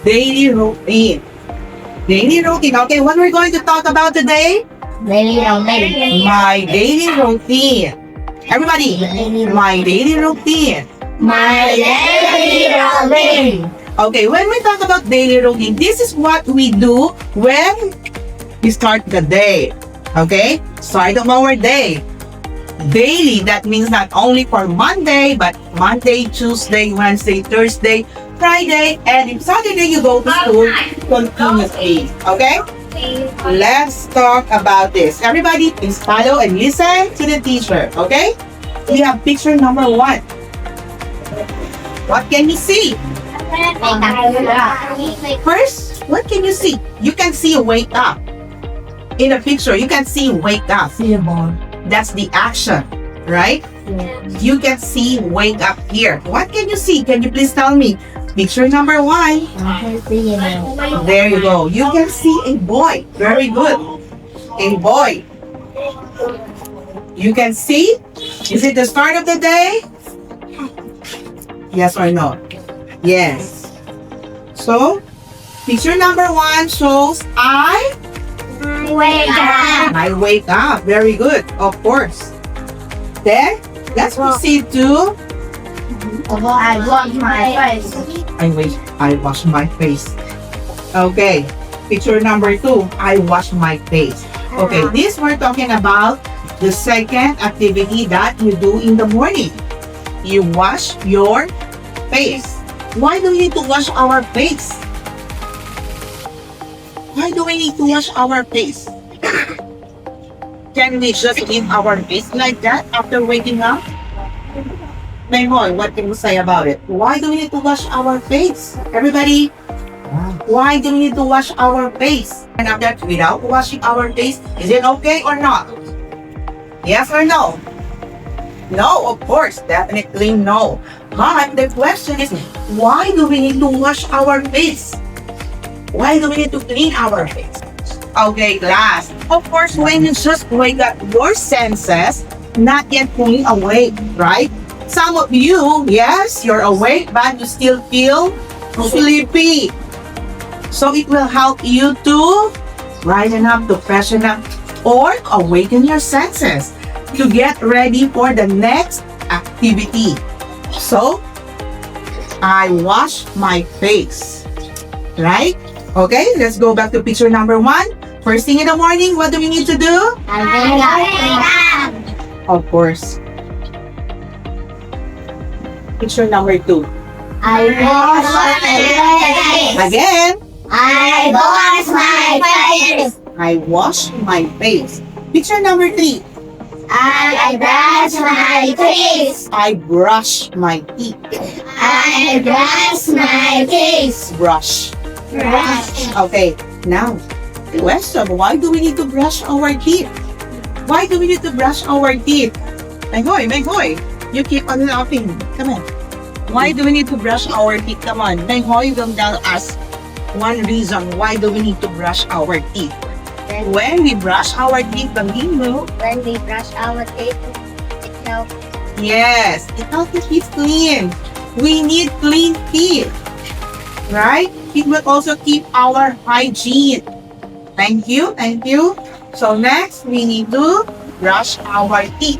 Daily routine. Daily routine. Okay, what we're going to talk about today? Daily routine. My daily routine. Everybody, my daily routine. My daily routine. Okay, when we talk about daily routine, this is what we do when we start the day. Okay? Start of our day. Daily, that means not only for Monday, but Monday, Tuesday, Wednesday, Thursday, Friday, and if Saturday you go to school continuously. Okay? Let's talk about this. Everybody, please follow and listen to the teacher. Okay? We have picture number 1. What can you see? First, what can you see? You can see wake up. In the picture, you can see wake up. See a ball. That's the action, right? You can see wake up here. What can you see? Can you please tell me? Picture number 1. I can see it. There you go. You can see a boy. Very good. A boy. You can see? Is it the start of the day? Yes or no? Yes. So, picture number 1 shows Wake up. I wake up. Very good. Of course. Then, let's proceed to I wash my face. I wash my face. Okay. Picture number 2. I wash my face. Okay. This we're talking about the second activity that you do in the morning. You wash your face. Why do we need to wash our face? Why do we need to wash our face? Can we just leave our face like that after waking up? Mayhoy, what can you say about it? Why do we need to wash our face? Everybody, why do we need to wash our face? And after that, without washing our face, is it okay or not? Yes or no? No, of course, definitely no. But the question is, why do we need to wash our face? Why do we need to clean our face? Okay, class. Of course, when you just wake up, your senses not yet fully awake, right? Some of you, yes, you're awake, but you still feel sleepy. So it will help you to brighten up, to freshen up, or awaken your senses to get ready for the next activity. So, I wash my face, right? Okay, let's go back to picture number 1. First thing in the morning, what do we need to do? I wake up. Of course. Picture number 2. I wash my face. Again, I wash my face. I wash my face. Picture number 3. I brush my teeth. I brush my teeth. I brush my teeth. Brush. Brush. Okay, now, question, why do we need to brush our teeth? Why do we need to brush our teeth? Mayhoy, you keep on laughing. Come on. Why do we need to brush our teeth? Come on. Mayhoy will tell us one reason why do we need to brush our teeth. When we brush our teeth, Bambino, When we brush our teeth, it helps. yes, it helps the teeth clean. We need clean teeth. Right? It will also keep our hygiene. Thank you. So next, we need to brush our teeth.